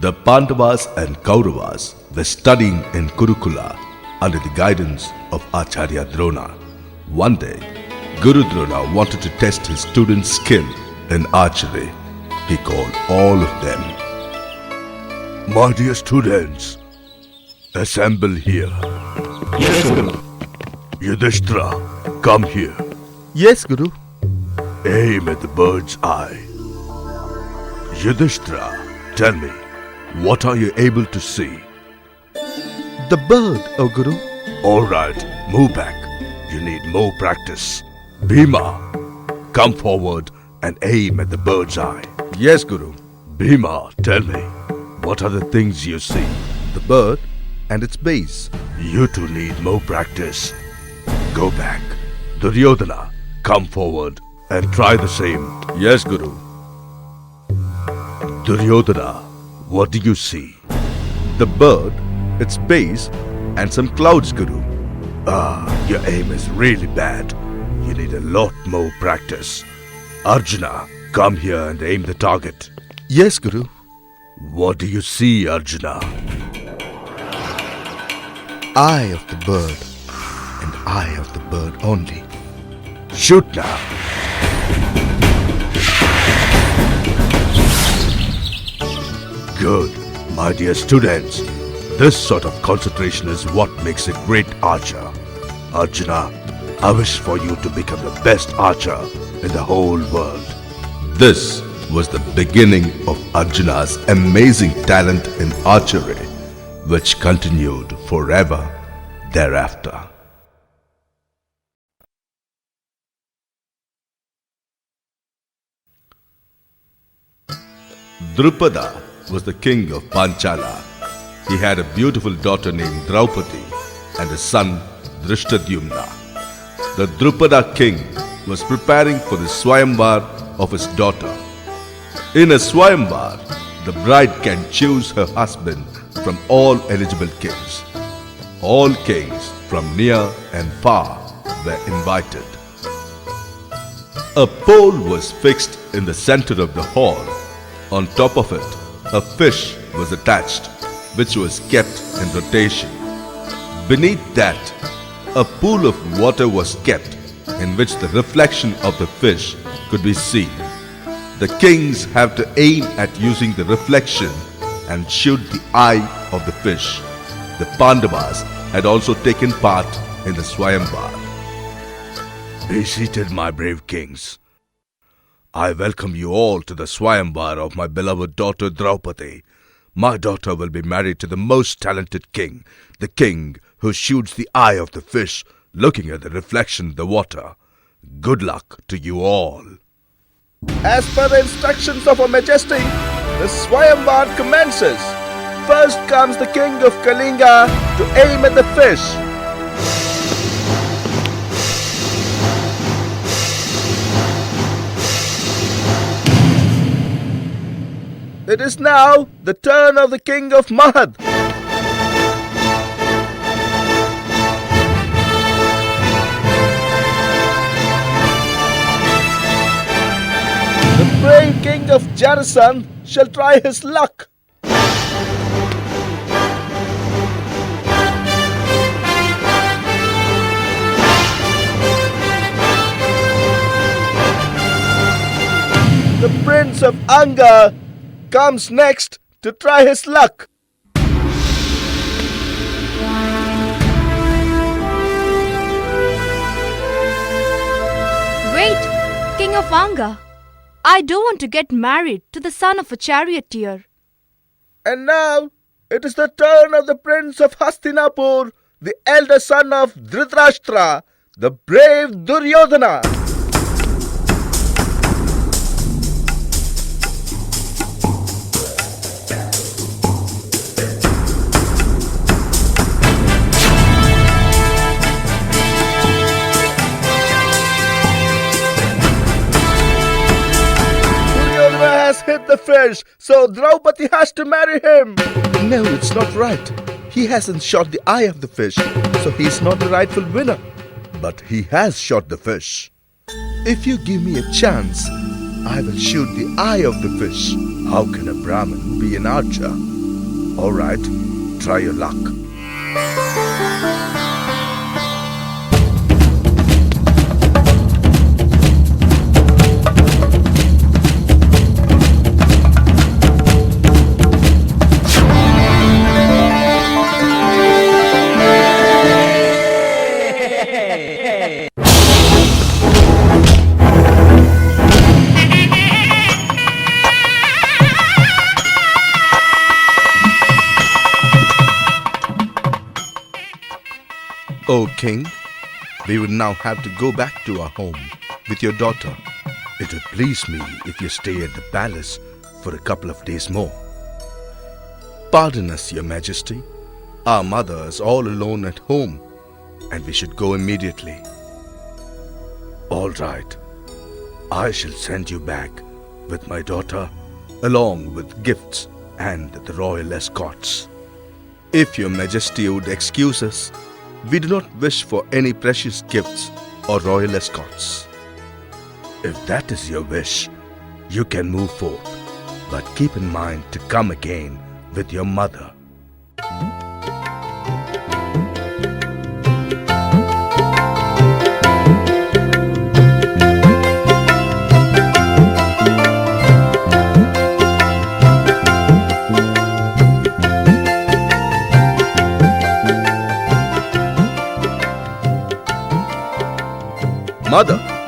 The Pandavas and Kauravas were studying in Kurukula under the guidance of Acharya Drona. One day, Guru Drona wanted to test his students' skill in archery. He called all of them. My dear students, assemble here. Yes, Guru. Yudhishtra, come here. Yes, Guru. Aim at the bird's eye. Yudhishthira, tell me, what are you able to see? The bird, O Guru. Alright, move back. You need more practice. Bhima, come forward and aim at the bird's eye. Yes, Guru. Bhima, tell me, what are the things you see? The bird and its base. You two need more practice. Go back. Duryodhana, come forward and try the same. Yes, Guru. Duryodhana, what do you see? The bird, its base, and some clouds, Guru. Your aim is really bad. You need a lot more practice. Arjuna, come here and aim the target. Yes, Guru. What do you see, Arjuna? Eye of the bird, and eye of the bird only. Shoot now. Good, my dear students. This sort of concentration is what makes a great archer. Arjuna, I wish for you to become the best archer in the whole world. This was the beginning of Arjuna's amazing talent in archery, which continued forever thereafter. Drupada was the king of Panchala. He had a beautiful daughter named Draupadi and a son Drishtadyumna. The Drupada king was preparing for the Swayamvar of his daughter. In a Swayamvar, the bride can choose her husband from all eligible kings. All kings from near and far were invited. A pole was fixed in the center of the hall. On top of it, a fish was attached, which was kept in rotation. Beneath that, a pool of water was kept, in which the reflection of the fish could be seen. The kings have to aim at using the reflection and shoot the eye of the fish. The Pandavas had also taken part in the Swayamvar. Be seated, my brave kings. I welcome you all to the Swayamvar of my beloved daughter Draupadi. My daughter will be married to the most talented king, the king who shoots the eye of the fish looking at the reflection of the water. Good luck to you all. As per the instructions of Her Majesty, the Swayamvar commences. First comes the king of Kalinga to aim at the fish. It is now the turn of the king of Mahad. The brave king of Jarasan shall try his luck. The prince of Anga comes next to try his luck. Wait, King of Anga, I don't want to get married to the son of a charioteer. And now it is the turn of the prince of Hastinapur, the elder son of Dhritarashtra, the brave Duryodhana. Hit the fish, so Draupadi has to marry him. No, it's not right. He hasn't shot the eye of the fish, so he's not the rightful winner. But he has shot the fish. If you give me a chance, I will shoot the eye of the fish. How can a Brahmin be an archer? All right, try your luck. O King, we would now have to go back to our home with your daughter. It would please me if you stay at the palace for a couple of days more. Pardon us, Your Majesty. Our mother is all alone at home, and we should go immediately. All right. I shall send you back with my daughter, along with gifts and the royal escorts. If Your Majesty would excuse us, we do not wish for any precious gifts or royal escorts. If that is your wish, you can move forth, but keep in mind to come again with your mother.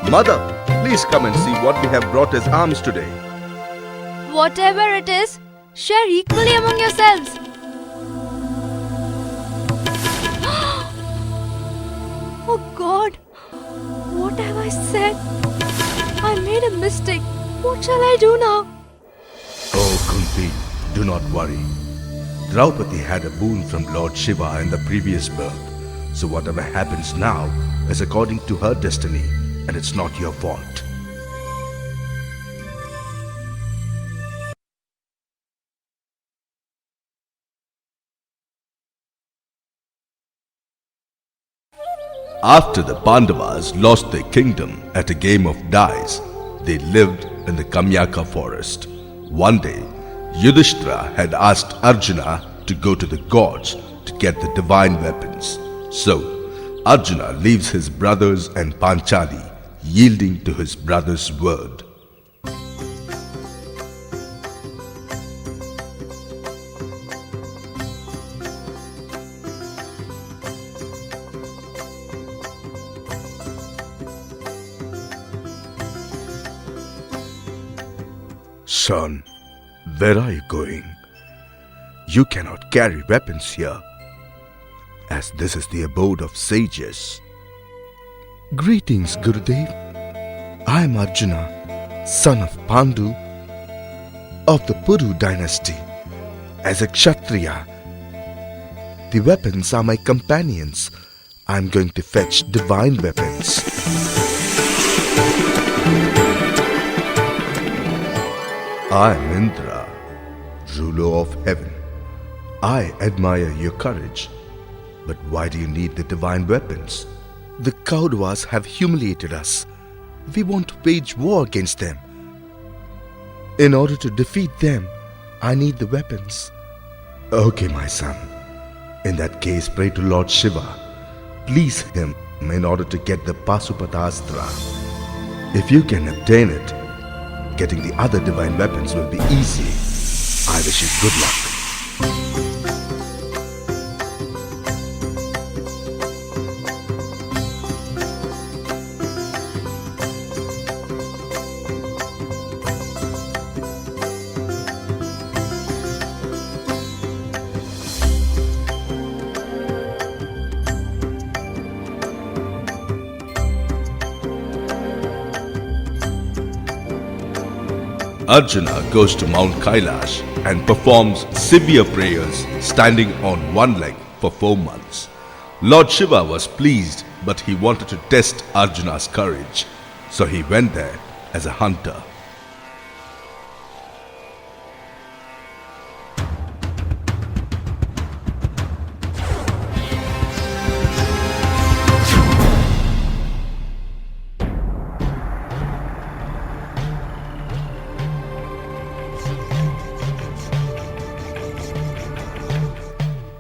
Mother, please come and see what we have brought as alms today. Whatever it is, share equally among yourselves. Oh God, what have I said? I made a mistake. What shall I do now? Oh Kunti, do not worry. Draupadi had a boon from Lord Shiva in the previous birth. So whatever happens now is according to her destiny, and it's not your fault. After the Pandavas lost their kingdom at a game of dice, they lived in the Kamyaka forest. One day, Yudhishtra had asked Arjuna to go to the gods to get the divine weapons. So, Arjuna leaves his brothers and Panchali, yielding to his brother's word. Son, where are you going? You cannot carry weapons here, as this is the abode of sages. Greetings, Gurudev. I am Arjuna, son of Pandu, of the Puru dynasty. As a Kshatriya, the weapons are my companions. I am going to fetch divine weapons. I am Indra, ruler of heaven. I admire your courage. But why do you need the divine weapons? The Kauravas have humiliated us. We want to wage war against them. In order to defeat them, I need the weapons. Okay, my son. In that case, pray to Lord Shiva. Please him in order to get the Pasupatastra. If you can obtain it, getting the other divine weapons will be easy. I wish you good luck. Arjuna goes to Mount Kailash and performs severe prayers standing on one leg for 4 months. Lord Shiva was pleased, but he wanted to test Arjuna's courage, so he went there as a hunter.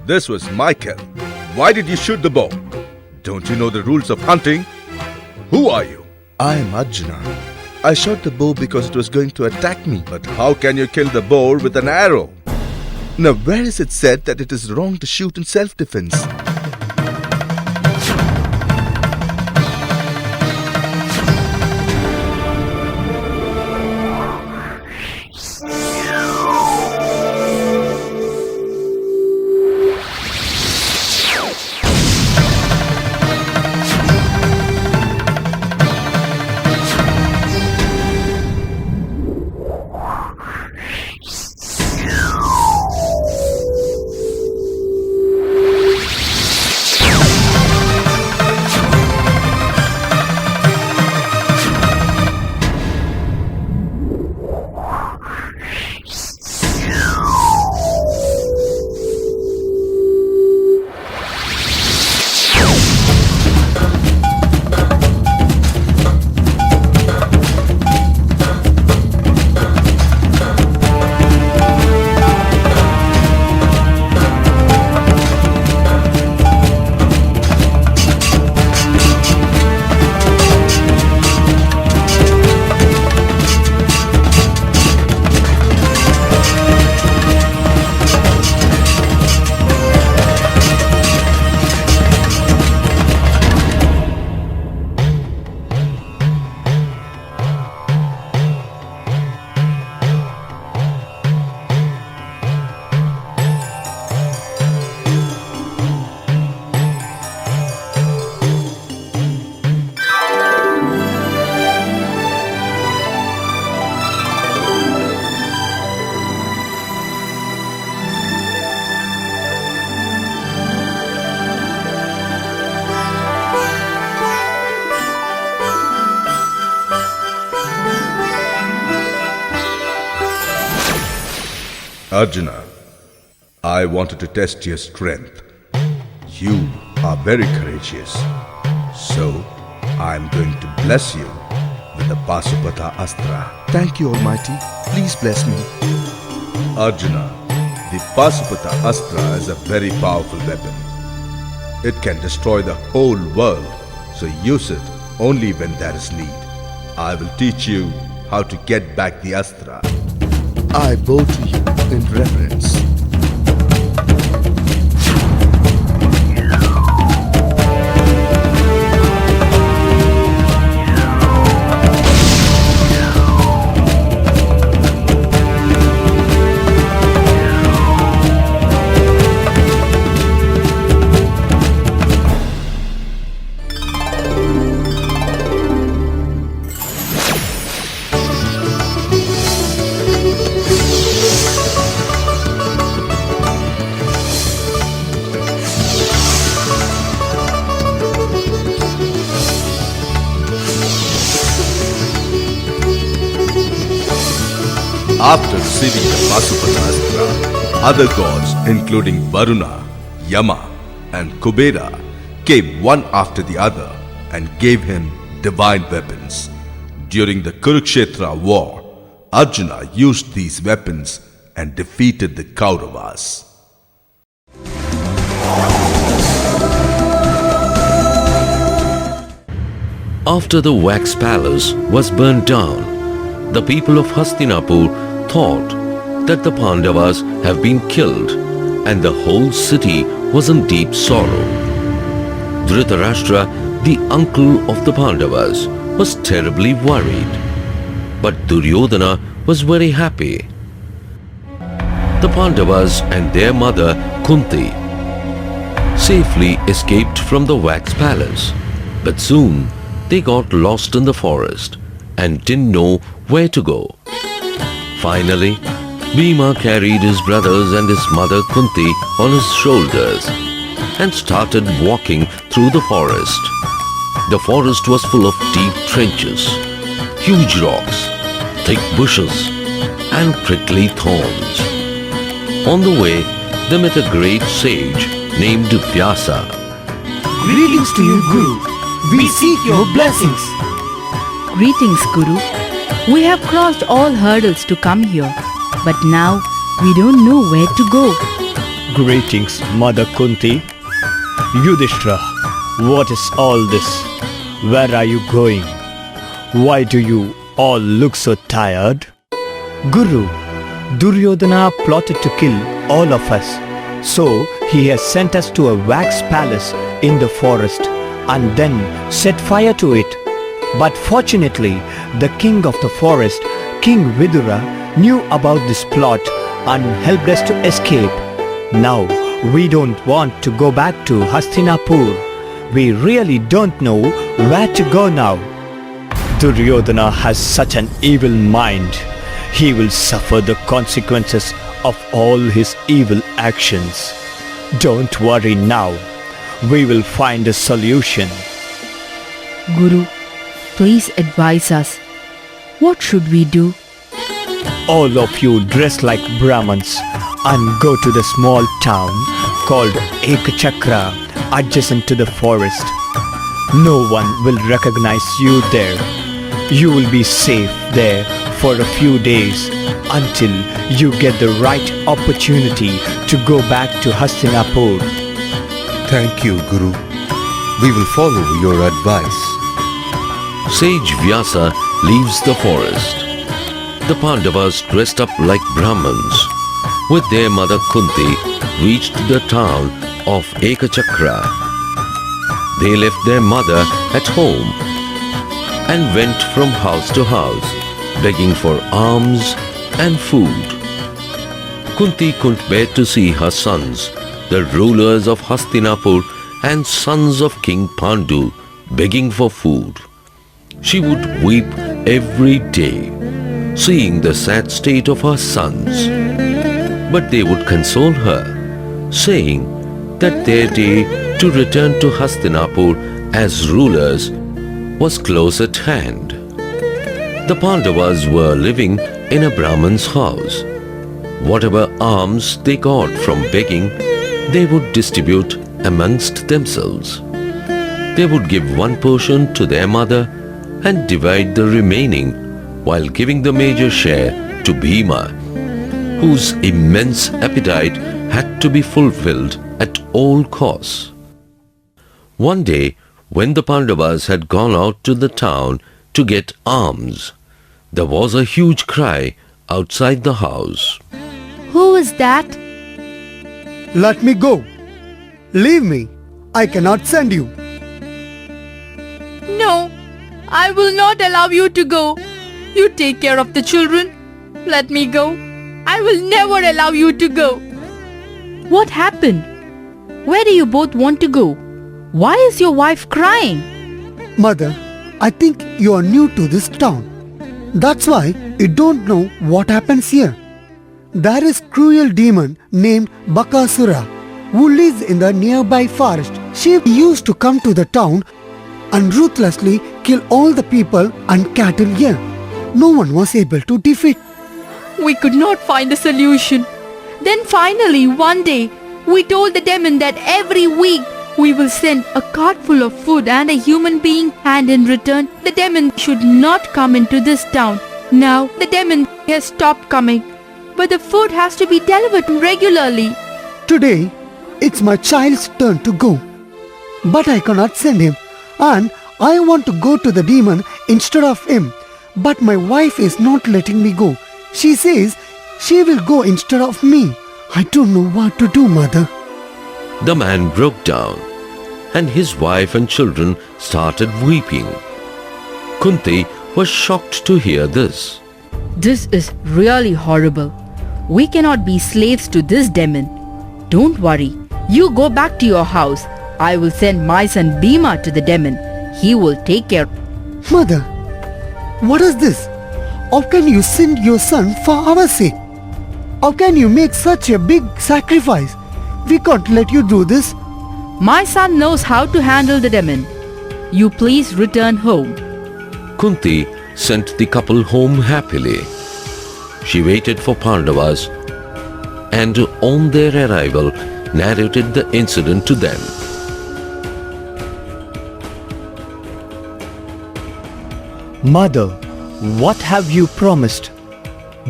This was my kill. Why did you shoot the bow? Don't you know the rules of hunting? Who are you? I am Arjuna. I shot the bow because it was going to attack me. But how can you kill the boar with an arrow? Now, where is it said that it is wrong to shoot in self-defense? Arjuna, I wanted to test your strength. You are very courageous. So, I am going to bless you with the Pasupata Astra. Thank you, Almighty. Please bless me. Arjuna, the Pasupata Astra is a very powerful weapon. It can destroy the whole world, so use it only when there is need. I will teach you how to get back the Astra. I bow to you in reverence. After receiving the Pasupata Astra, other gods including Varuna, Yama and Kubera came one after the other and gave him divine weapons. During the Kurukshetra war, Arjuna used these weapons and defeated the Kauravas. After the wax palace was burnt down, the people of Hastinapur thought that the Pandavas have been killed and the whole city was in deep sorrow. Dhritarashtra, the uncle of the Pandavas, was terribly worried. But Duryodhana was very happy. The Pandavas and their mother Kunti safely escaped from the wax palace, but soon they got lost in the forest and didn't know where to go. Finally, Bhima carried his brothers and his mother Kunti on his shoulders and started walking through the forest. The forest was full of deep trenches, huge rocks, thick bushes and prickly thorns. On the way, they met a great sage named Vyasa. Greetings to you, Guru. We seek your blessings. Greetings, Guru. We have crossed all hurdles to come here, but now we don't know where to go. Greetings, Mother Kunti. Yudhishtra, what is all this? Where are you going? Why do you all look so tired? Guru, Duryodhana plotted to kill all of us. So he has sent us to a wax palace in the forest and then set fire to it. But fortunately, the king of the forest, King Vidura, knew about this plot and helped us to escape. Now, we don't want to go back to Hastinapur. We really don't know where to go now. Duryodhana has such an evil mind. He will suffer the consequences of all his evil actions. Don't worry now. We will find a solution. Guru, please advise us. What should we do? All of you dress like Brahmins and go to the small town called Ekachakra adjacent to the forest. No one will recognize you there. You will be safe there for a few days until you get the right opportunity to go back to Hastinapur. Thank you, Guru. We will follow your advice. Sage Vyasa leaves the forest. The Pandavas, dressed up like Brahmins, with their mother Kunti, reached the town of Ekachakra. They left their mother at home and went from house to house, begging for alms and food. Kunti couldn't bear to see her sons, the rulers of Hastinapur and sons of King Pandu, begging for food. She would weep every day, seeing the sad state of her sons. But they would console her, saying that their day to return to Hastinapur as rulers was close at hand. The Pandavas were living in a Brahman's house. Whatever alms they got from begging, they would distribute amongst themselves. They would give one portion to their mother and divide the remaining, while giving the major share to Bhima, whose immense appetite had to be fulfilled at all costs. One day, when the Pandavas had gone out to the town to get alms, there was a huge cry outside the house. Who is that? Let me go. Leave me. I cannot send you. No, I will not allow you to go. You take care of the children. Let me go. I will never allow you to go. What happened? Where do you both want to go? Why is your wife crying? Mother, I think you are new to this town. That's why you don't know what happens here. There is cruel demon named Bakasura who lives in the nearby forest. She used to come to the town and ruthlessly kill all the people and cattle here. No one was able to defeat. We could not find a solution. Then finally, one day, we told the demon that every week we will send a cart full of food and a human being, and in return, the demon should not come into this town. Now, the demon has stopped coming, but the food has to be delivered regularly. Today, it's my child's turn to go. But I cannot send him, and I want to go to the demon instead of him. But my wife is not letting me go. She says she will go instead of me. I don't know what to do, Mother. The man broke down, and his wife and children started weeping. Kunti was shocked to hear this. This is really horrible. We cannot be slaves to this demon. Don't worry. You go back to your house. I will send my son Bhima to the demon. He will take care. Mother, what is this? How can you send your son for our sake? How can you make such a big sacrifice? We can't let you do this. My son knows how to handle the demon. You please return home. Kunti sent the couple home happily. She waited for Pandavas and on their arrival narrated the incident to them. Mother, what have you promised?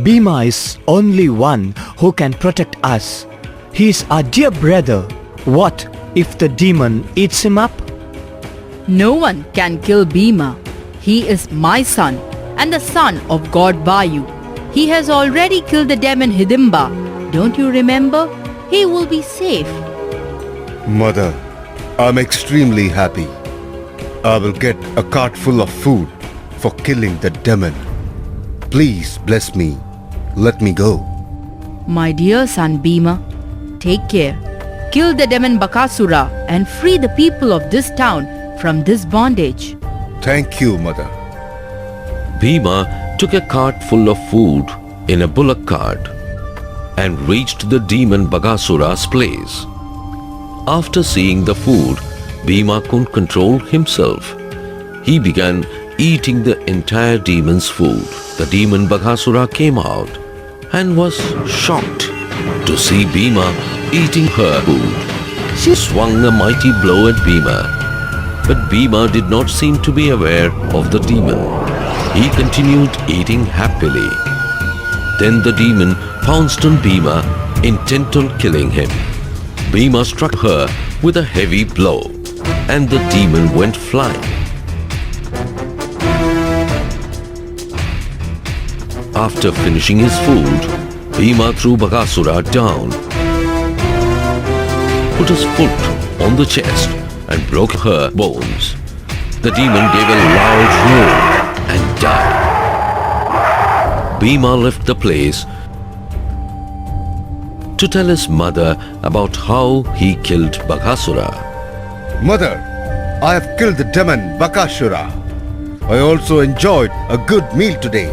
Bhima is only one who can protect us. He's our dear brother. What if the demon eats him up? No one can kill Bhima. He is my son and the son of god Vaayu. He has already killed the demon Hidimba. Don't you remember? He will be safe. Mother, I'm extremely happy. I will get a cart full of food for killing the demon. Please bless me. Let me go. My dear son Bhima, take care. Kill the demon Bakasura and free the people of this town from this bondage. Thank you, Mother. Bhima took a cart full of food in a bullock cart and reached the demon Bakasura's place. After seeing the food, Bhima couldn't control himself. He began eating the entire demon's food. The demon Bakasura came out and was shocked to see Bhima eating her food. She swung a mighty blow at Bhima, but Bhima did not seem to be aware of the demon. He continued eating happily. Then the demon pounced on Bhima, intent on killing him. Bhima struck her with a heavy blow, and the demon went flying. After finishing his food, Bhima threw Bakasura down, put his foot on the chest and broke her bones. The demon gave a loud roar and died. Bhima left the place to tell his mother about how he killed Bakasura. Mother, I have killed the demon Bakasura. I also enjoyed a good meal today.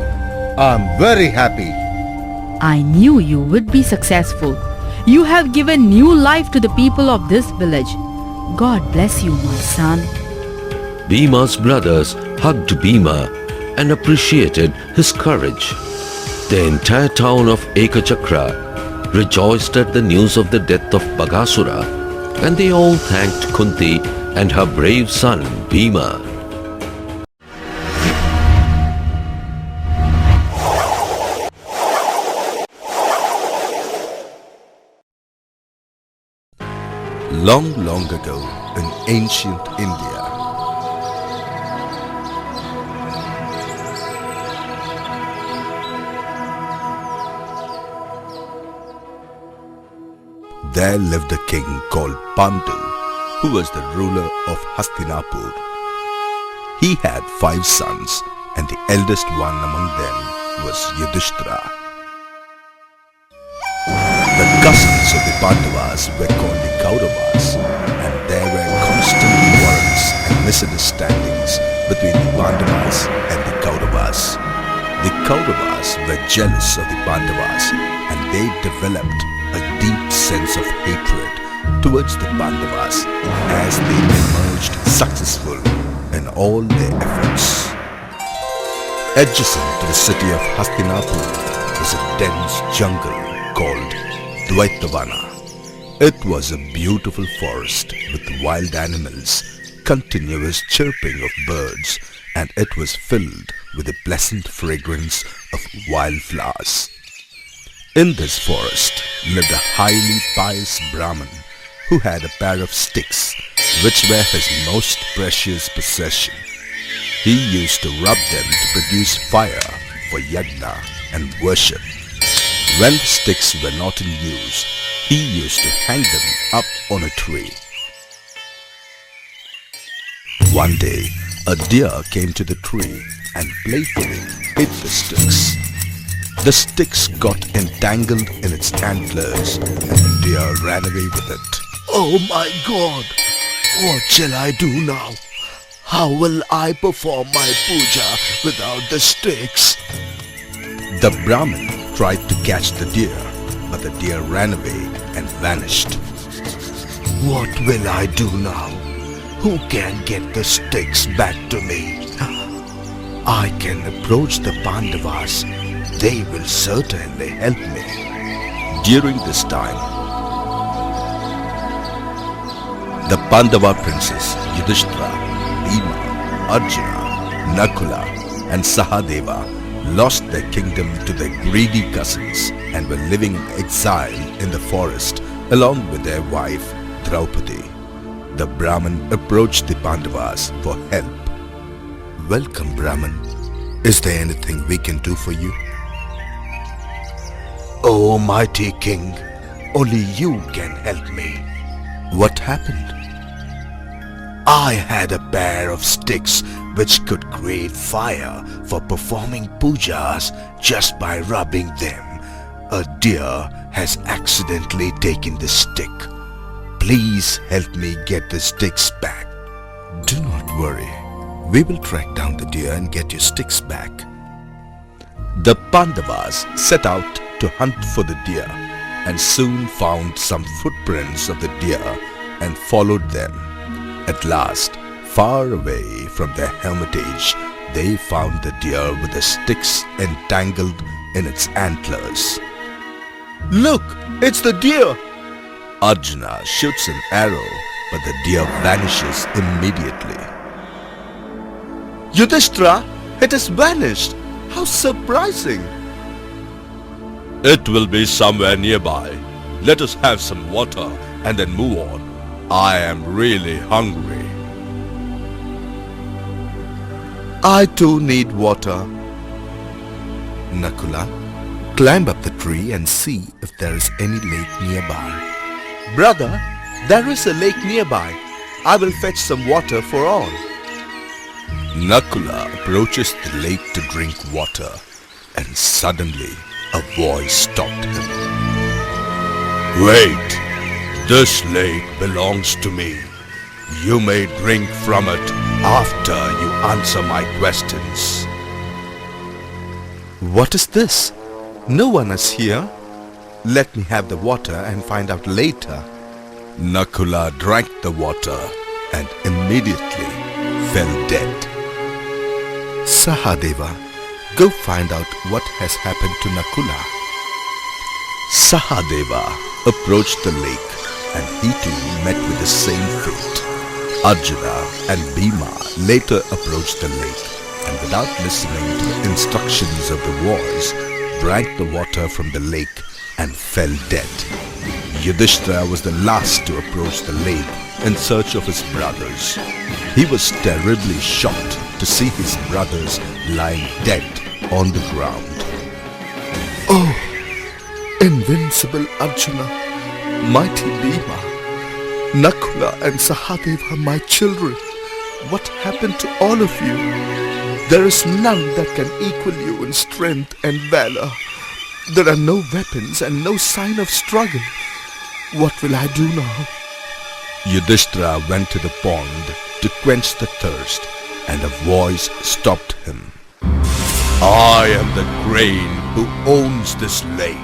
I'm very happy. I knew you would be successful. You have given new life to the people of this village. God bless you, my son. Bhima's brothers hugged Bhima and appreciated his courage. The entire town of Ekachakra rejoiced at the news of the death of Bakasura, and they all thanked Kunti and her brave son Bhima. Long, long ago in ancient India, there lived a king called Pandu, who was the ruler of Hastinapur. He had 5 sons, and the eldest one among them was Yudhishtra. The cousins of the Pandavas were called the Kauravas, and there were constant quarrels and misunderstandings between the Pandavas and the Kauravas. The Kauravas were jealous of the Pandavas, and they developed a deep sense of hatred towards the Pandavas as they emerged successful in all their efforts. Adjacent to the city of Hastinapur was a dense jungle called Dvaitavana. It was a beautiful forest with wild animals, continuous chirping of birds, and it was filled with the pleasant fragrance of wildflowers. In this forest lived a highly pious Brahmin who had a pair of sticks which were his most precious possession. He used to rub them to produce fire for yajna and worship. When the sticks were not in use, he used to hang them up on a tree. One day, a deer came to the tree and playfully hit the sticks. The sticks got entangled in its antlers and the deer ran away with it. Oh my God! What shall I do now? How will I perform my puja without the sticks? The Brahmin tried to catch the deer, but the deer ran away and vanished. What will I do now? Who can get the sticks back to me? I can approach the Pandavas. They will certainly help me. During this time, the Pandava princes Yudhishtra, Bhima, Arjuna, Nakula and Sahadeva lost their kingdom to their greedy cousins and were living in exile in the forest along with their wife Draupadi. The Brahmin approached the Pandavas for help. Welcome, Brahmin. Is there anything we can do for you? Oh, mighty king, only you can help me. What happened? I had a pair of sticks which could create fire for performing pujas just by rubbing them. A deer has accidentally taken the stick. Please help me get the sticks back. Do not worry. We will track down the deer and get your sticks back. The Pandavas set out to hunt for the deer and soon found some footprints of the deer and followed them. At last, far away from their hermitage, they found the deer with the sticks entangled in its antlers. Look, it's the deer! Arjuna shoots an arrow, but the deer vanishes immediately. Yudhishtra, it has vanished! How surprising! It will be somewhere nearby. Let us have some water and then move on. I am really hungry. I too need water. Nakula, climb up the tree and see if there is any lake nearby. Brother, there is a lake nearby. I will fetch some water for all. Nakula approaches the lake to drink water, and suddenly a voice stopped him. Wait! This lake belongs to me. You may drink from it after you answer my questions. What is this? No one is here. Let me have the water and find out later. Nakula drank the water and immediately fell dead. Sahadeva, go find out what has happened to Nakula. Sahadeva approached the lake and he too met with the same fate. Arjuna and Bhima later approached the lake and without listening to the instructions of the voice, drank the water from the lake and fell dead. Yudhishtra was the last to approach the lake in search of his brothers. He was terribly shocked to see his brothers lying dead on the ground. Oh, invincible Arjuna, mighty Bhima, Nakula and Sahadeva, my children, what happened to all of you? There is none that can equal you in strength and valor. There are no weapons and no sign of struggle. What will I do now? Yudhishthira went to the pond to quench the thirst, and a voice stopped him. I am the crane who owns this lake.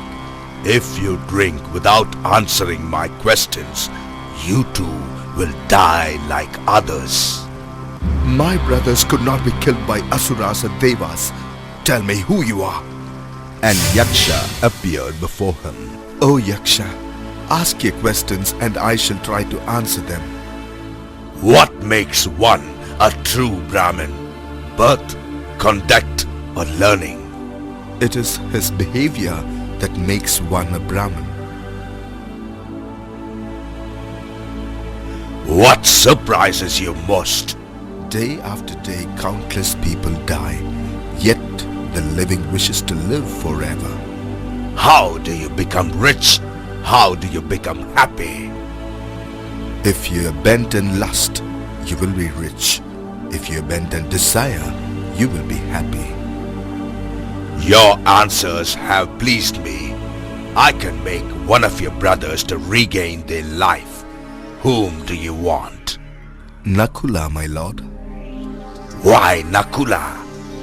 If you drink without answering my questions, you too will die like others. My brothers could not be killed by Asuras or Devas. Tell me who you are. And Yaksha appeared before him. Oh Yaksha, ask your questions and I shall try to answer them. What makes one a true Brahmin? Birth, conduct, or learning? It is his behavior that makes one a Brahmin. What surprises you most? Day after day, countless people die, yet the living wishes to live forever. How do you become rich? How do you become happy? If you are bent in lust, you will be rich. If you are bent in desire, you will be happy. Your answers have pleased me. I can make one of your brothers to regain their life. Whom do you want? Nakula, my lord. Why Nakula?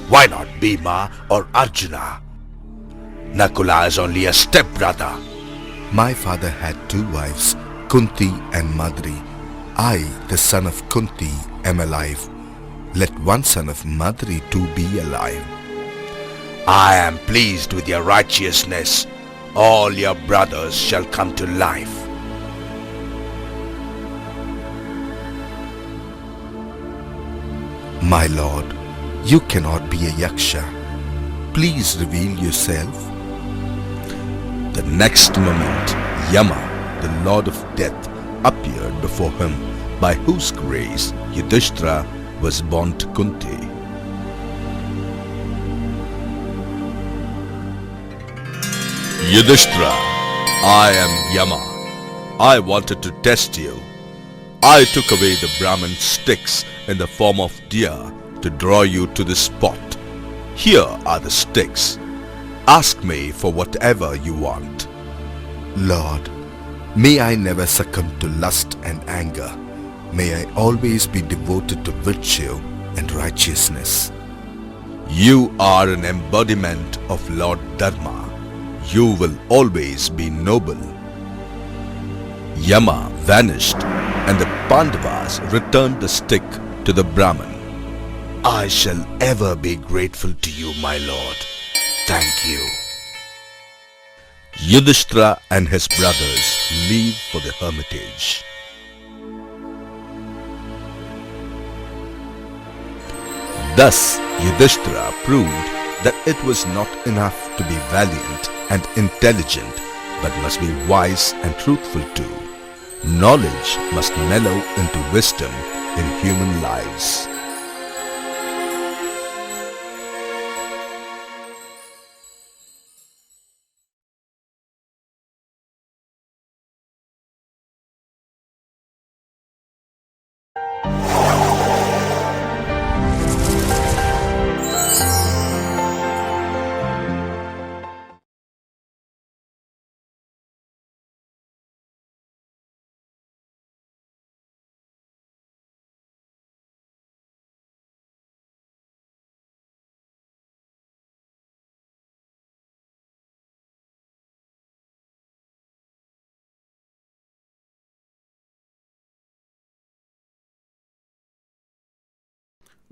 Why not Bhima or Arjuna? Nakula is only a stepbrother. My father had two wives, Kunti and Madri. I, the son of Kunti, am alive. Let one son of Madri too be alive. I am pleased with your righteousness. All your brothers shall come to life. My lord, you cannot be a Yaksha. Please reveal yourself. The next moment, Yama, the Lord of Death appeared before him, by whose grace Yudhishthira was born to Kunti. Yudhishthira, I am Yama. I wanted to test you. I took away the Brahmin sticks in the form of deer to draw you to this spot. Here are the sticks. Ask me for whatever you want. Lord, may I never succumb to lust and anger. May I always be devoted to virtue and righteousness. You are an embodiment of Lord Dharma. You will always be noble. Yama vanished, and the Pandavas returned the stick to the Brahmin. I shall ever be grateful to you, my Lord. Thank you. Yudhishthira and his brothers leave for the hermitage. Thus Yudhishthira proved that it was not enough to be valiant and intelligent, but must be wise and truthful too. Knowledge must mellow into wisdom in human lives.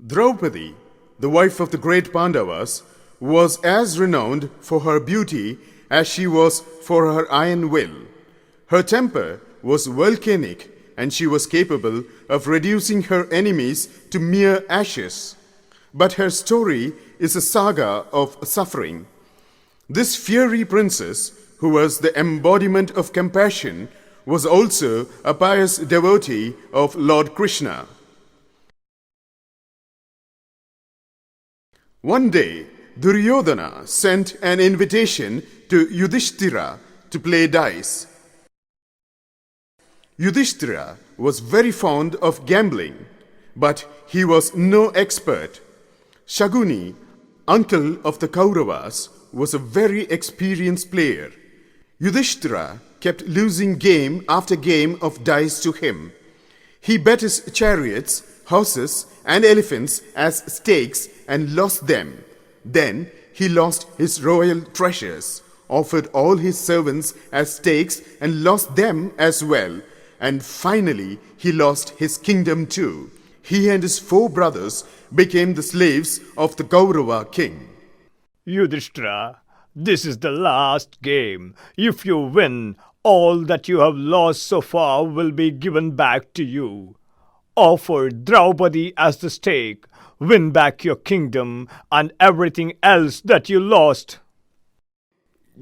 Draupadi, the wife of the great Pandavas, was as renowned for her beauty as she was for her iron will. Her temper was volcanic, and she was capable of reducing her enemies to mere ashes. But her story is a saga of suffering. This fiery princess, who was the embodiment of compassion, was also a pious devotee of Lord Krishna. One day, Duryodhana sent an invitation to Yudhishthira to play dice. Yudhishthira was very fond of gambling, but he was no expert. Shaguni, uncle of the Kauravas, was a very experienced player. Yudhishthira kept losing game after game of dice to him. He bet his chariots, horses, and elephants as stakes and lost them. Then he lost his royal treasures, offered all his servants as stakes and lost them as well. And finally he lost his kingdom too. He and his 4 brothers became the slaves of the Kaurava king. Yudhishthira, this is the last game. If you win, all that you have lost so far will be given back to you. Offer Draupadi as the stake, win back your kingdom and everything else that you lost.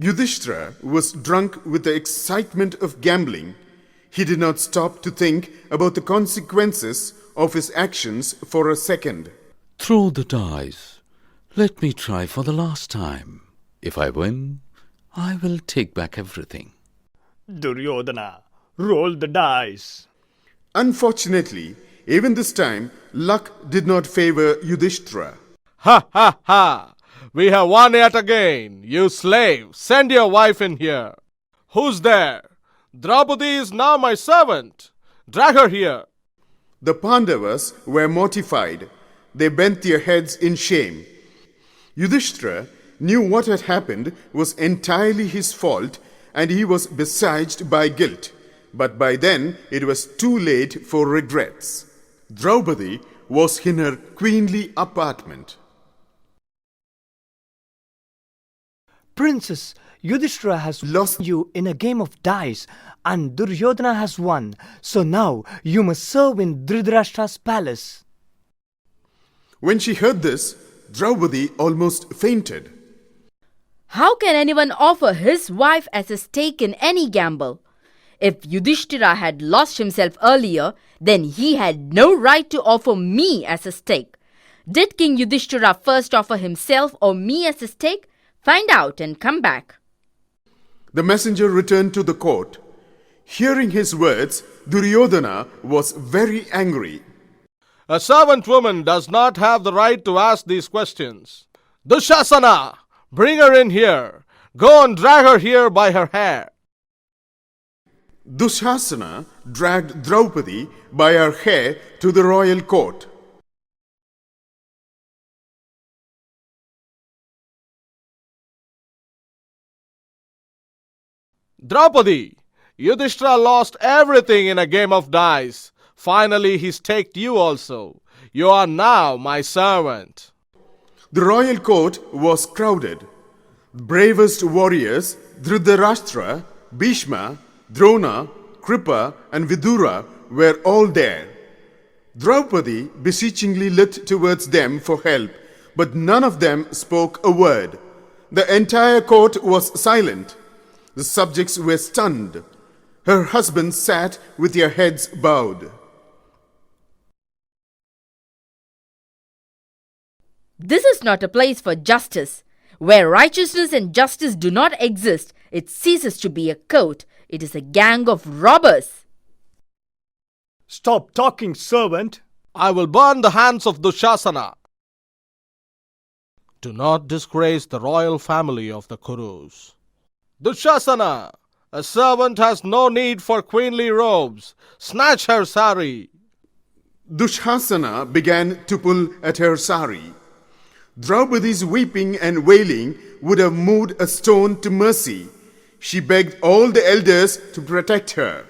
Yudhishthira was drunk with the excitement of gambling. He did not stop to think about the consequences of his actions for a second. Throw the dice. Let me try for the last time. If I win, I will take back everything. Duryodhana, roll the dice. Unfortunately, even this time, luck did not favor Yudhishthira. Ha ha ha! We have won yet again. You slave, send your wife in here. Who's there? Draupadi is now my servant. Drag her here. The Pandavas were mortified. They bent their heads in shame. Yudhishthira knew what had happened was entirely his fault, and he was besieged by guilt. But by then it was too late for regrets. Draupadi was in her queenly apartment. Princess, Yudhishthira has lost you in a game of dice, and Duryodhana has won. So now you must serve in Dhritarashtra's palace. When she heard this, Draupadi almost fainted. How can anyone offer his wife as a stake in any gamble? If Yudhishthira had lost himself earlier, then he had no right to offer me as a stake. Did King Yudhishthira first offer himself or me as a stake? Find out and come back. The messenger returned to the court. Hearing his words, Duryodhana was very angry. A servant woman does not have the right to ask these questions. Dushasana, bring her in here. Go and drag her here by her hair. Dushasana dragged Draupadi by her hair to the royal court. Draupadi, Yudhishthira lost everything in a game of dice. Finally, he staked you also. You are now my servant. The royal court was crowded. Bravest warriors, Dhritarashtra, Bhishma, Drona, Kripa and Vidura were all there. Draupadi beseechingly looked towards them for help, but none of them spoke a word. The entire court was silent. The subjects were stunned. Her husbands sat with their heads bowed. This is not a place for justice. Where righteousness and justice do not exist, it ceases to be a court. It is a gang of robbers. Stop talking, servant. I will burn the hands of Dushasana. Do not disgrace the royal family of the Kurus. Dushasana, a servant has no need for queenly robes. Snatch her sari. Dushasana began to pull at her sari. Draupadi's weeping and wailing would have moved a stone to mercy. She begged all the elders to protect her.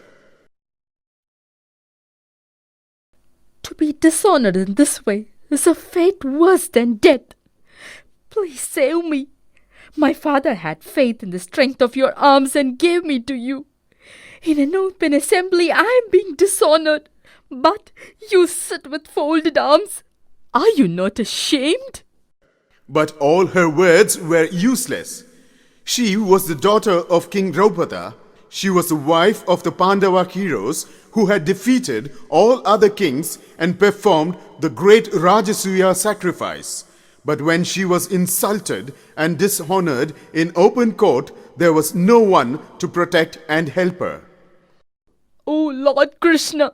To be dishonored in this way is a fate worse than death. Please save me. My father had faith in the strength of your arms and gave me to you. In an open assembly, I am being dishonored. But you sit with folded arms. Are you not ashamed? But all her words were useless. She was the daughter of King Draupada. She was the wife of the Pandava heroes who had defeated all other kings and performed the great Rajasuya sacrifice. But when she was insulted and dishonored in open court, there was no one to protect and help her. Oh Lord Krishna,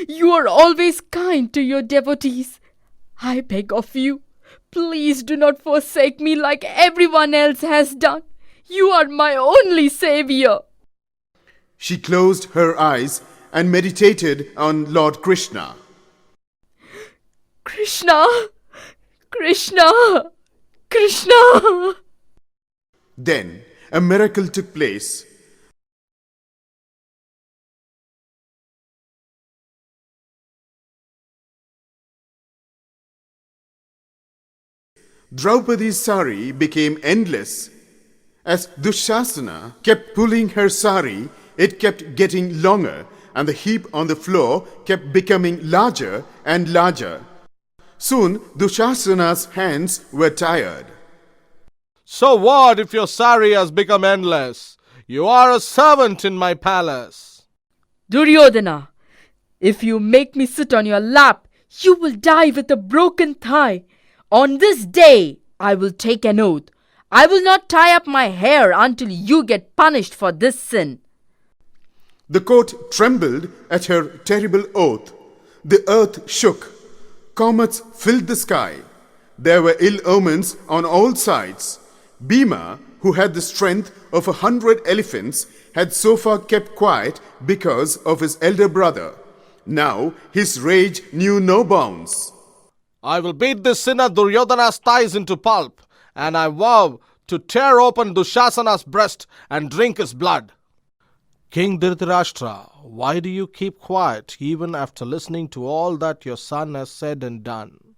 you are always kind to your devotees. I beg of you, please do not forsake me like everyone else has done. You are my only savior. She closed her eyes and meditated on Lord Krishna. Krishna! Krishna! Krishna! Then a miracle took place. Draupadi's sari became endless. As Dushasana kept pulling her sari, it kept getting longer, and the heap on the floor kept becoming larger and larger. Soon Dushasana's hands were tired. So what if your sari has become endless? You are a servant in my palace. Duryodhana, if you make me sit on your lap, you will die with a broken thigh. On this day, I will take an oath. I will not tie up my hair until you get punished for this sin. The court trembled at her terrible oath. The earth shook. Comets filled the sky. There were ill omens on all sides. Bhima, who had the strength of 100 elephants, had so far kept quiet because of his elder brother. Now his rage knew no bounds. I will beat this sinner Duryodhana's thighs into pulp, and I vow to tear open Dushasana's breast and drink his blood. King Dhritarashtra, why do you keep quiet even after listening to all that your son has said and done?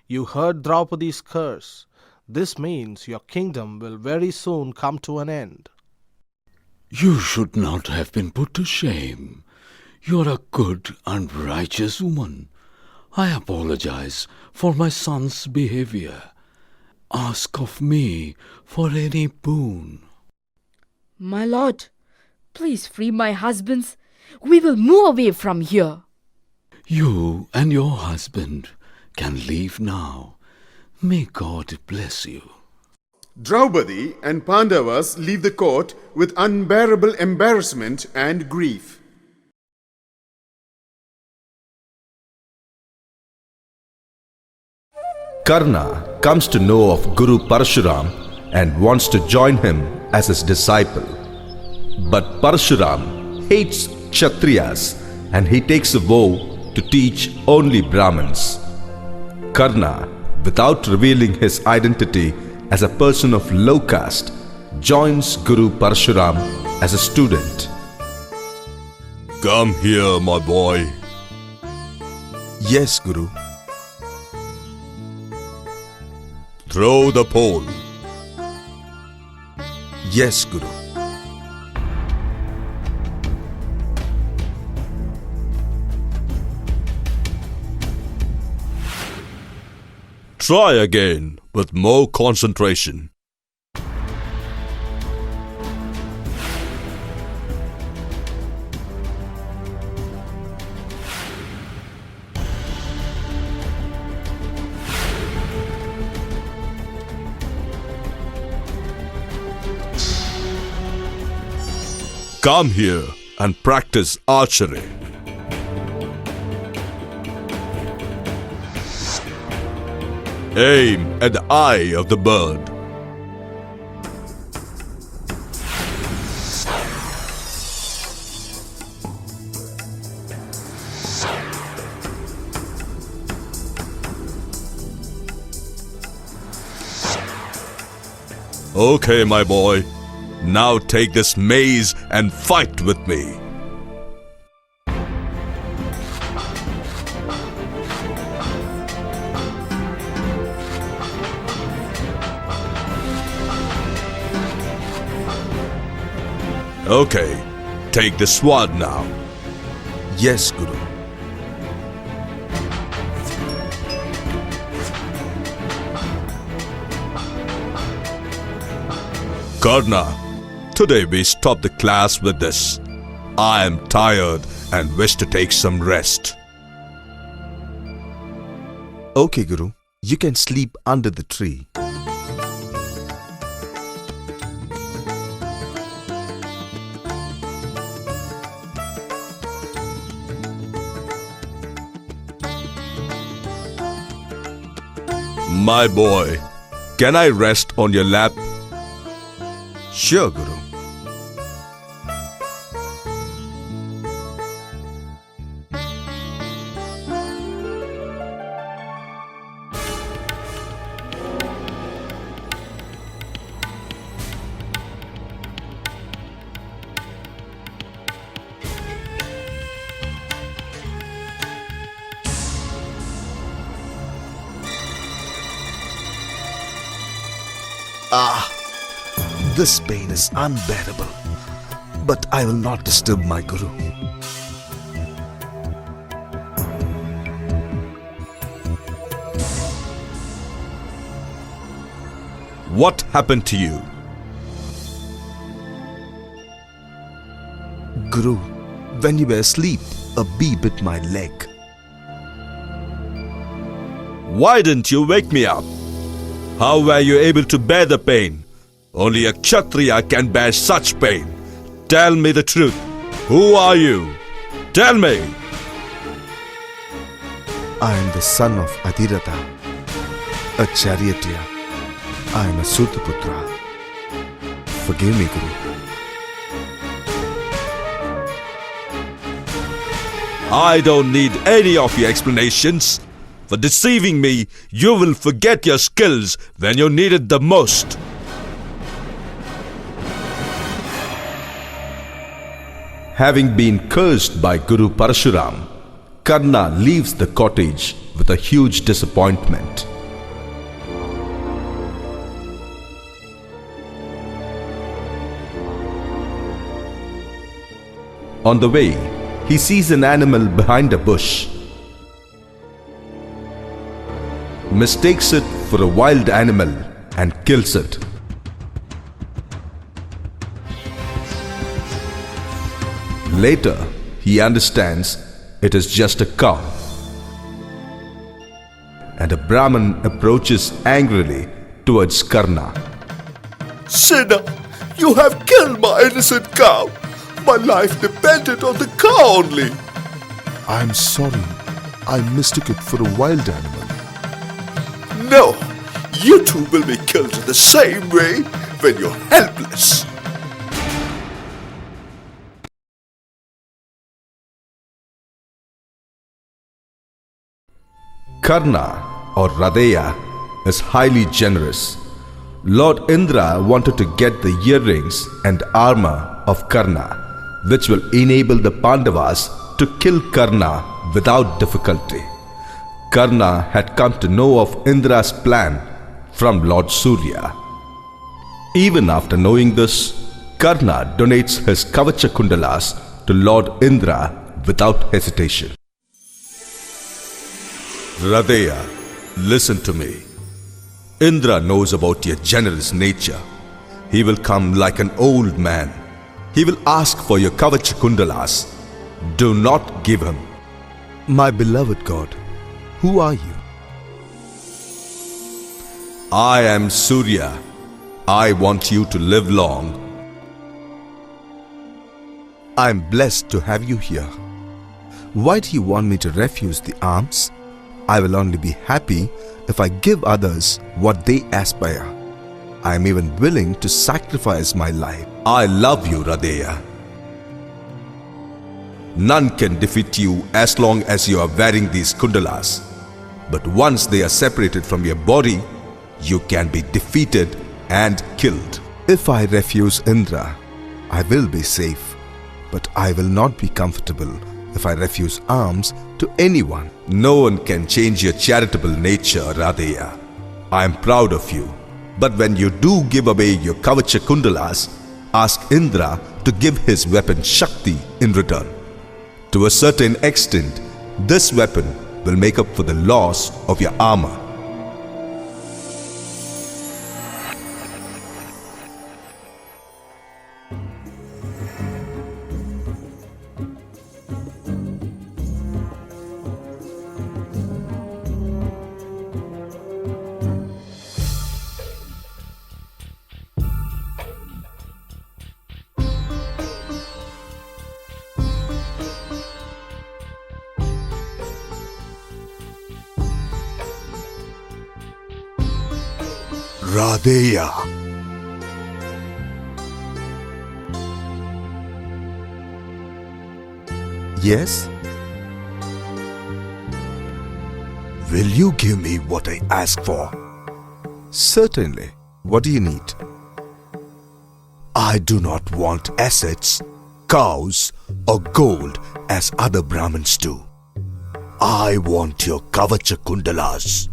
You heard Draupadi's curse. This means your kingdom will very soon come to an end. You should not have been put to shame. You're a good and righteous woman. I apologize for my son's behavior. Ask of me for any boon. My lord, please free my husbands. We will move away from here. You and your husband can leave now. May God bless you. Draupadi and Pandavas leave the court with unbearable embarrassment and grief. Karna comes to know of Guru Parshuram and wants to join him as his disciple. But Parshuram hates Kshatriyas and he takes a vow to teach only Brahmins. Karna, without revealing his identity as a person of low caste, joins Guru Parshuram as a student. Come here, my boy. Yes, Guru. Throw the pole. Yes, Guru. Try again with more concentration. Come here and practice archery. Aim at the eye of the bird. Okay, my boy. Now take this mace and fight with me. Okay, take the sword now. Yes, Guru. Karna, today we stop the class with this. I am tired and wish to take some rest. Okay, Guru. You can sleep under the tree. My boy, can I rest on your lap? Sure, Guru. This pain is unbearable, but I will not disturb my Guru. What happened to you? Guru, when you were asleep, a bee bit my leg. Why didn't you wake me up? How were you able to bear the pain? Only a Kshatriya can bear such pain. Tell me the truth. Who are you? Tell me. I am the son of Adhiratha, a charioteer. I am a Sutaputra. Forgive me, Guru. I don't need any of your explanations. For deceiving me, you will forget your skills when you need it the most. Having been cursed by Guru Parshuram, Karna leaves the cottage with a huge disappointment. On the way, he sees an animal behind a bush, mistakes it for a wild animal and kills it. Later, He understands it is just a cow. And a Brahmin approaches angrily towards Karna. Sinner, you have killed my innocent cow. My life depended on the cow only. I'm sorry. I mistook it for a wild animal. No, you too will be killed in the same way when you're helpless. Karna, or Radeya, is highly generous. Lord Indra wanted to get the earrings and armor of Karna, which will enable the Pandavas to kill Karna without difficulty. Karna had come to know of Indra's plan from Lord Surya. Even after knowing this, Karna donates his Kavacha Kundalas to Lord Indra without hesitation. Radeya, listen to me. Indra knows about your generous nature. He will come like an old man. He will ask for your Kavacha Kundalas. Do not give him. My beloved God, who are you? I am Surya. I want you to live long. I am blessed to have you here. Why do you want me to refuse the alms? I will only be happy if I give others what they aspire. I am even willing to sacrifice my life. I love you, Radeya. None can defeat you as long as you are wearing these kundalas. But once they are separated from your body, you can be defeated and killed. If I refuse Indra, I will be safe. But I will not be comfortable if I refuse alms to anyone. No one can change your charitable nature, Radeya. I am proud of you. But when you do give away your Kavacha Kundalas, ask Indra to give his weapon Shakti in return. To a certain extent, this weapon will make up for the loss of your armor. Radeya. Yes? Will you give me what I ask for? Certainly. What do you need? I do not want assets, cows, or gold as other Brahmins do. I want your Kavacha Kundalas.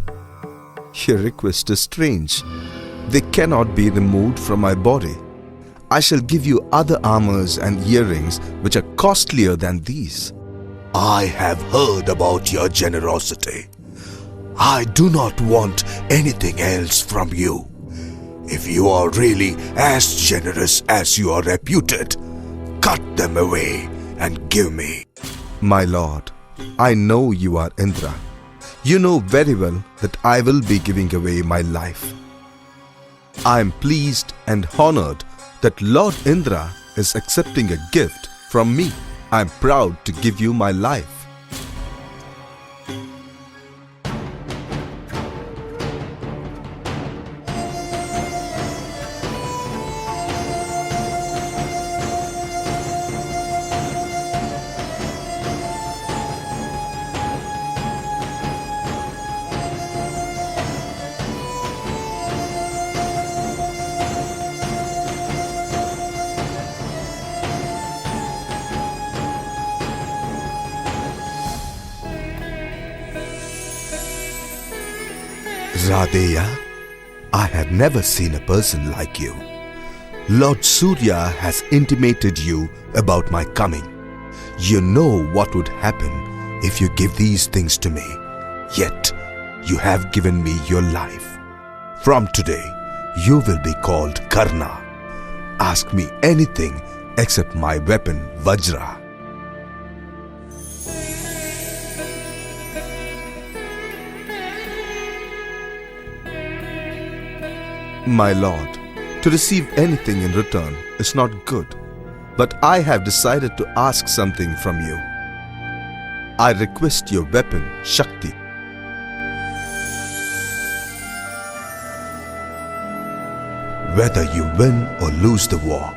Your request is strange. They cannot be removed from my body. I shall give you other armors and earrings which are costlier than these. I have heard about your generosity. I do not want anything else from you. If you are really as generous as you are reputed, cut them away and give me. My lord, I know you are Indra. You know very well that I will be giving away my life. I am pleased and honored that Lord Indra is accepting a gift from me. I am proud to give you my life. Radeya, I have never seen a person like you. Lord Surya has intimated you about my coming. You know what would happen if you give these things to me. Yet, you have given me your life. From today, you will be called Karna. Ask me anything except my weapon Vajra. My lord, to receive anything in return is not good, but I have decided to ask something from you. I request your weapon, Shakti. Whether you win or lose the war,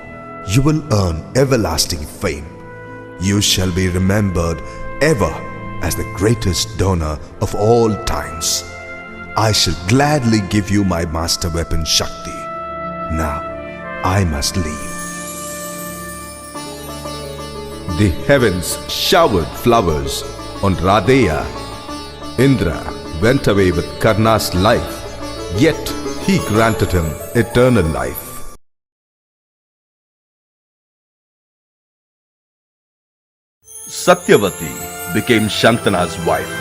you will earn everlasting fame. You shall be remembered ever as the greatest donor of all times. I shall gladly give you my master weapon Shakti. Now, I must leave. The heavens showered flowers on Radeya. Indra went away with Karna's life, yet he granted him eternal life. Satyavati became Shantana's wife.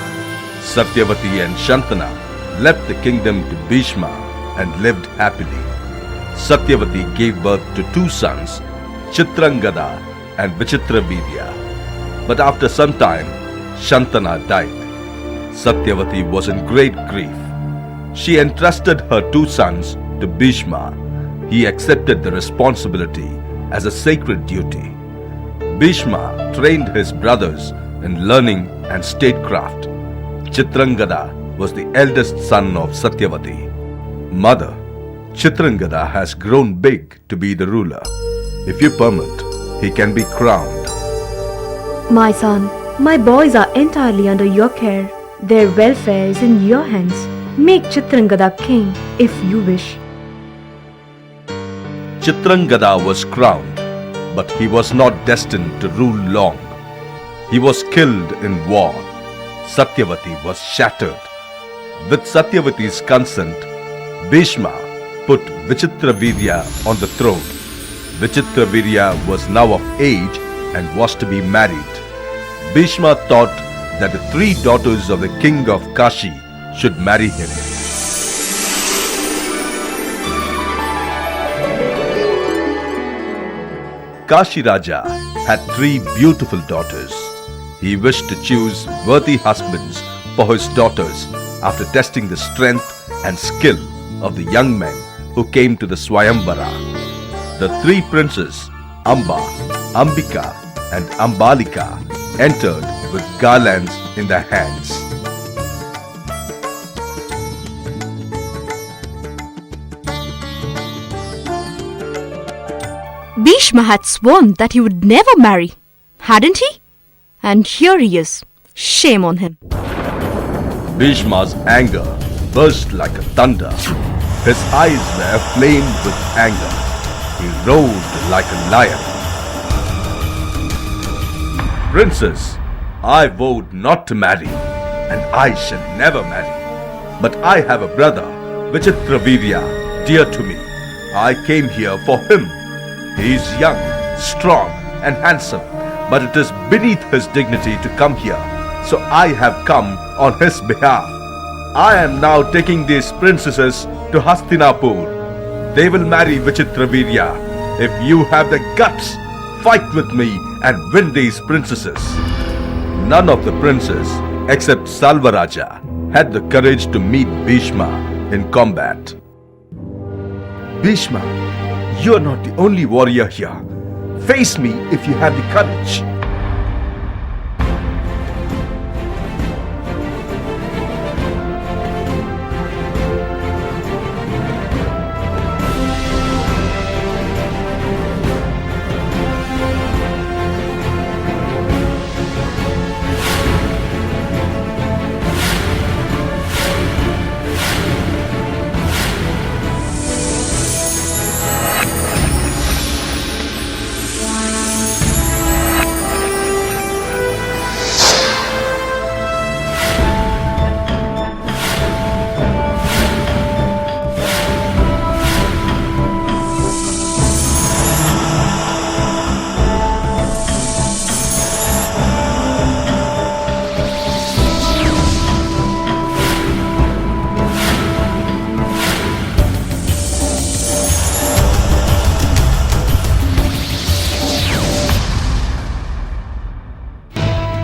Satyavati and Shantana left the kingdom to Bhishma and lived happily. Satyavati gave birth to two sons, Chitrangada and Vichitravidya. But after some time, Shantana died. Satyavati was in great grief. She entrusted her two sons to Bhishma. He accepted the responsibility as a sacred duty. Bhishma trained his brothers in learning and statecraft. Chitrangada was the eldest son of Satyavati. Mother, Chitrangada has grown big to be the ruler. If you permit, he can be crowned. My son, my boys are entirely under your care. Their welfare is in your hands. Make Chitrangada king if you wish. Chitrangada was crowned, but he was not destined to rule long. He was killed in war. Satyavati was shattered. With Satyavati's consent, Bhishma put Vichitravidya on the throne. Vichitravidya was now of age and was to be married. Bhishma thought that the three daughters of the king of Kashi should marry him. Kashi Raja had three beautiful daughters. He wished to choose worthy husbands for his daughters after testing the strength and skill of the young men who came to the Swayamvara. The three princes, Amba, Ambika and Ambalika, entered with garlands in their hands. Bhishma had sworn that he would never marry, hadn't he? And here he is. Shame on him. Bhishma's anger burst like a thunder. His eyes were aflame with anger. He roared like a lion. Princess, I vowed not to marry, and I shall never marry. But I have a brother, Vichitravidya, dear to me. I came here for him. He is young, strong, and handsome, but it is beneath his dignity to come here. So I have come on his behalf. I am now taking these princesses to Hastinapur. They will marry Vichitravidya. If you have the guts, fight with me and win these princesses. None of the princes, except Salvaraja, had the courage to meet Bhishma in combat. Bhishma, you are not the only warrior here. Face me if you have the courage.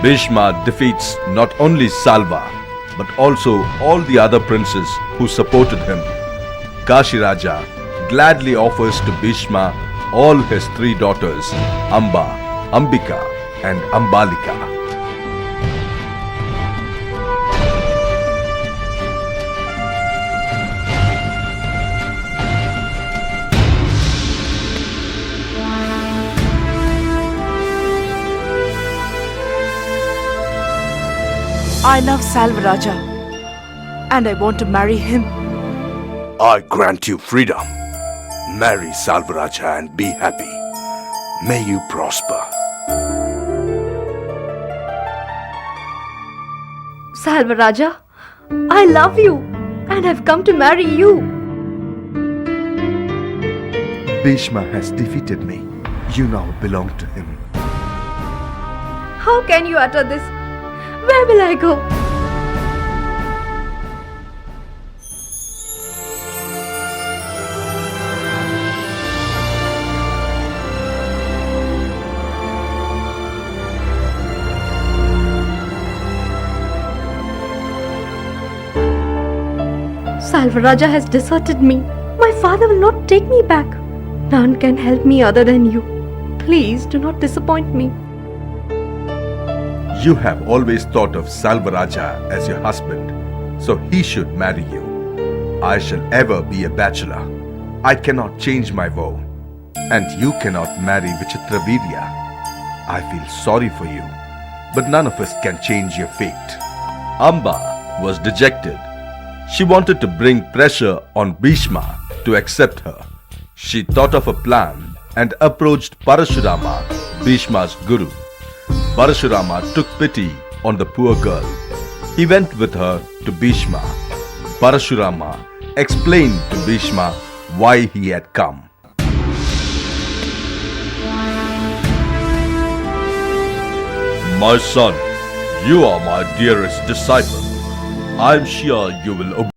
Bhishma defeats not only Salva, but also all the other princes who supported him. Kashi Raja gladly offers to Bhishma all his 3 daughters, Amba, Ambika and Ambalika. I love Salvaraja and I want to marry him. I grant you freedom. Marry Salvaraja and be happy. May you prosper. Salvaraja, I love you and I've come to marry you. Bhishma has defeated me. You now belong to him. How can you utter this? Where will I go? Salvaraja has deserted me. My father will not take me back. None can help me other than you. Please do not disappoint me. You have always thought of Salvaraja as your husband, so he should marry you. I shall ever be a bachelor. I cannot change my vow, and you cannot marry Vichitravirya. I feel sorry for you, but none of us can change your fate. Amba was dejected. She wanted to bring pressure on Bhishma to accept her. She thought of a plan and approached Parashurama, Bhishma's guru. Parashurama took pity on the poor girl. He went with her to Bhishma. Parashurama explained to Bhishma why he had come. My son, you are my dearest disciple. I am sure you will obey.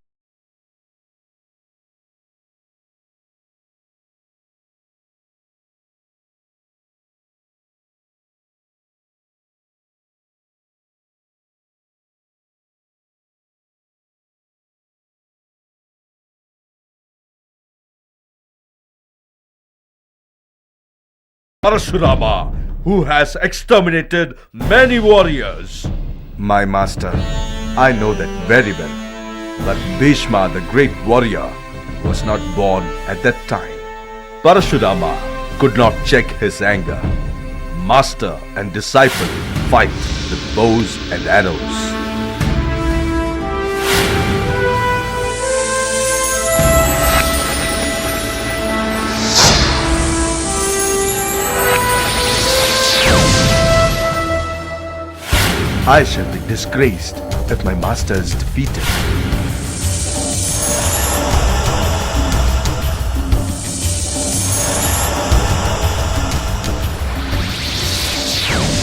Parashurama, who has exterminated many warriors. My master, I know that very well. But Bhishma, the great warrior, was not born at that time. Parashurama could not check his anger. Master and disciple fight with bows and arrows. I shall be disgraced if my master is defeated.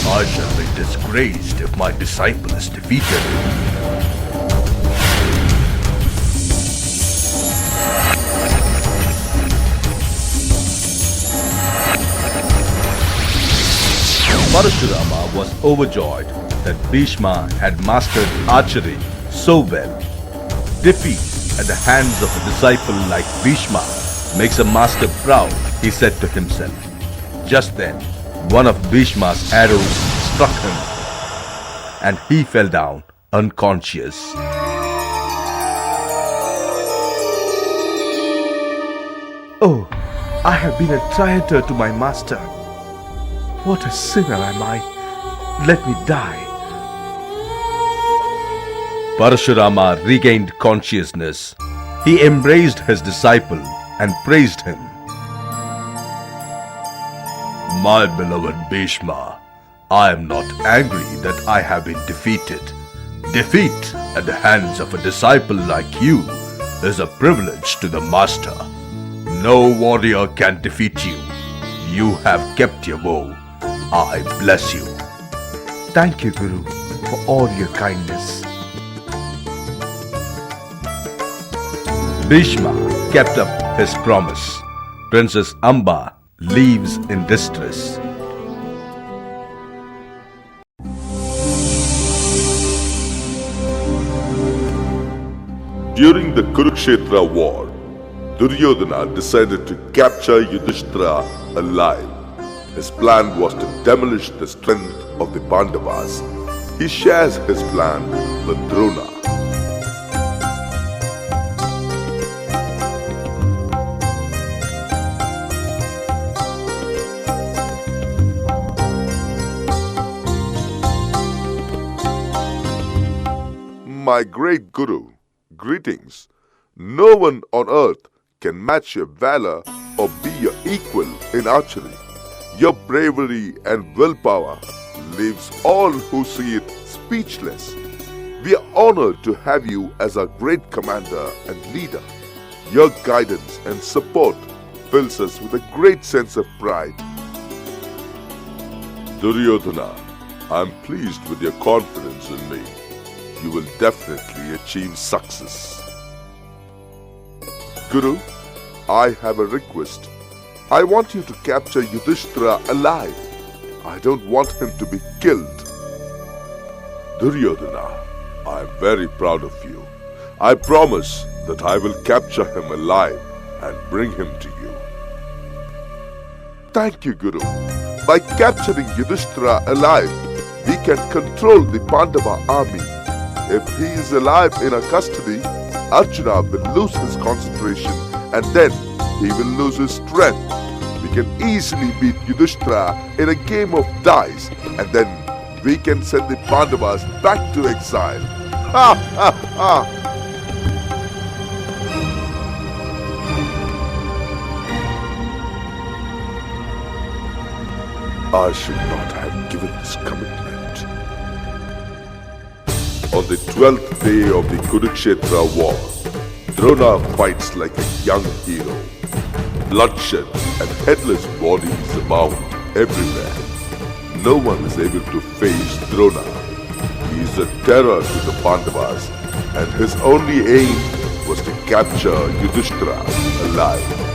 I shall be disgraced if my disciple is defeated. Parashurama was overjoyed that Bhishma had mastered archery so well. Defeat at the hands of a disciple like Bhishma makes a master proud, he said to himself. Just then, one of Bhishma's arrows struck him and he fell down unconscious. Oh, I have been a traitor to my master. What a sinner am I. Let me die. Parashurama regained consciousness. He embraced his disciple and praised him. My beloved Bhishma, I am not angry that I have been defeated. Defeat at the hands of a disciple like you is a privilege to the master. No warrior can defeat you. You have kept your vow. I bless you. Thank you, Guru, for all your kindness. Bhishma kept up his promise. Princess Amba leaves in distress. During the Kurukshetra war, Duryodhana decided to capture Yudhishtra alive. His plan was to demolish the strength of the Pandavas. He shares his plan with Drona. My great Guru, greetings. No one on earth can match your valor or be your equal in archery. Your bravery and willpower leaves all who see it speechless. We are honored to have you as our great commander and leader. Your guidance and support fills us with a great sense of pride. Duryodhana, I am pleased with your confidence in me. You will definitely achieve success. Guru, I have a request. I want you to capture Yudhishthira alive. I don't want him to be killed. Duryodhana, I am very proud of you. I promise that I will capture him alive and bring him to you. Thank you, Guru. By capturing Yudhishthira alive, we can control the Pandava army. If he is alive in our custody, Arjuna will lose his concentration and then he will lose his strength. We can easily beat Yudhishthira in a game of dice and then we can send the Pandavas back to exile. Ha ha ha! I should not have given this commitment. On the 12th day of the Kurukshetra war, Drona fights like a young hero. Bloodshed and headless bodies abound everywhere. No one is able to face Drona. He is a terror to the Pandavas, and his only aim was to capture Yudhishthira alive.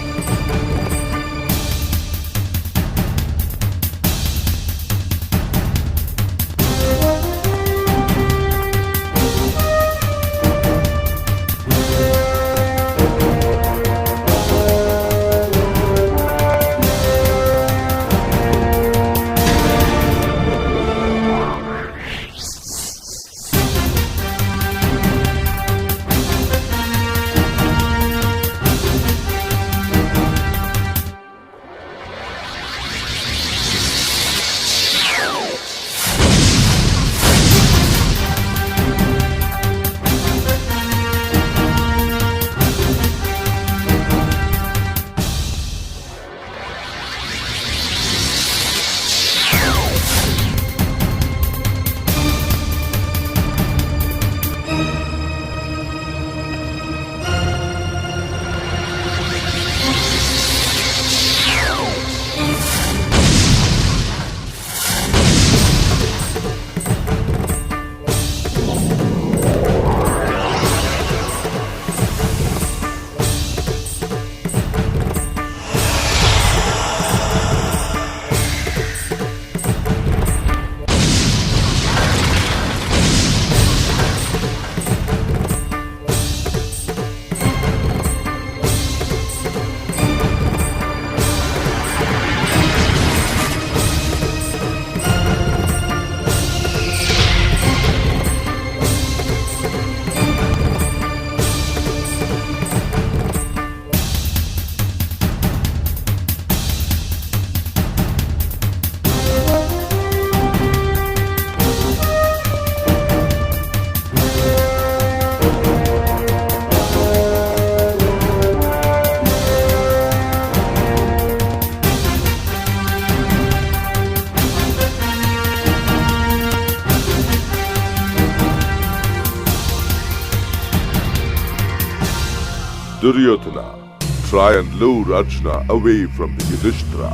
Duryodhana, try and lure Arjuna away from the Yudhishthira.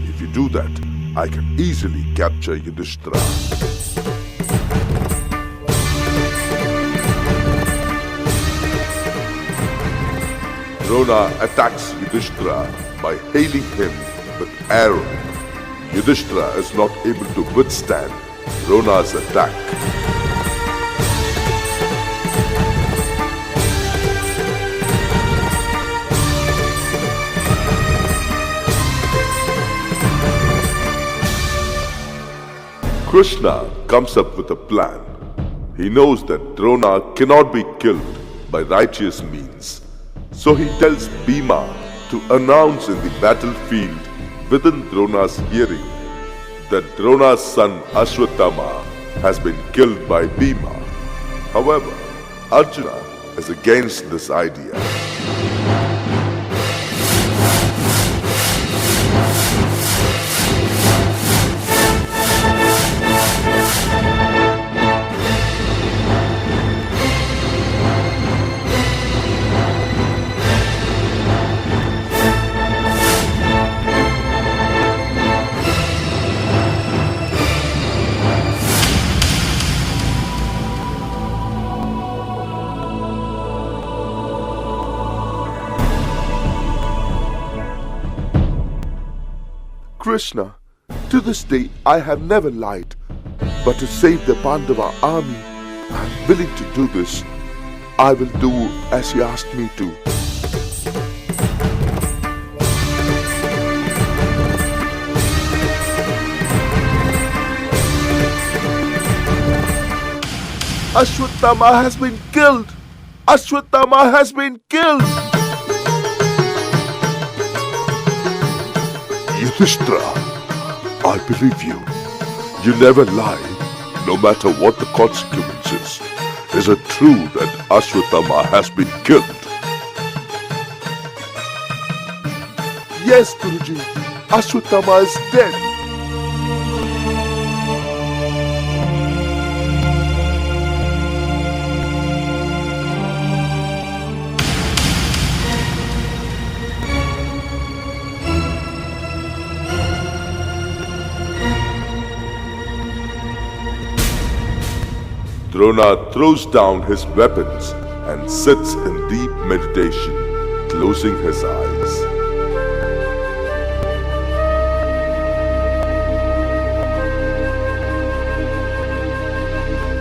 If you do that, I can easily capture Yudhishthira. Drona attacks Yudhishthira by hailing him with arrow. Yudhishthira is not able to withstand Drona's attack. Krishna comes up with a plan. He knows that Drona cannot be killed by righteous means. So he tells Bhima to announce in the battlefield within Drona's hearing that Drona's son Ashwatthama has been killed by Bhima. However, Arjuna is against this idea. Krishna, to this day I have never lied, but to save the Pandava army, I am willing to do this. I will do as you asked me to. Ashwatthama has been killed! Ashwatthama has been killed! Yudhishtra, I believe you. You never lie, no matter what the consequences. Is it true that Ashwatthama has been killed? Yes, Guruji. Ashwatthama is dead. Drona throws down his weapons and sits in deep meditation, closing his eyes.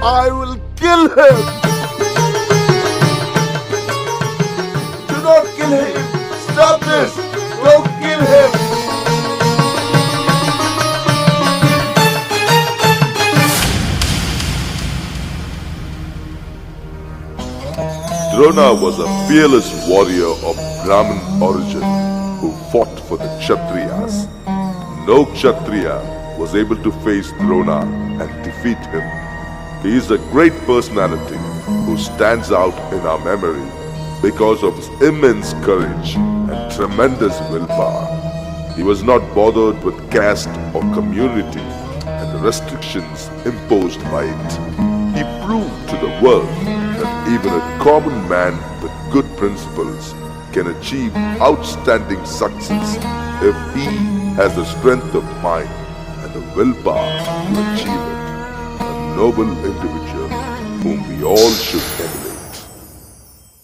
I will kill him! Do not kill him! Stop this! Don't kill him! Drona was a fearless warrior of Brahmin origin who fought for the Kshatriyas. No Kshatriya was able to face Drona and defeat him. He is a great personality who stands out in our memory because of his immense courage and tremendous willpower. He was not bothered with caste or community and the restrictions imposed by it. He proved to the world that even a common man with good principles can achieve outstanding success if he has the strength of mind and the willpower to achieve it. A noble individual whom we all should emulate.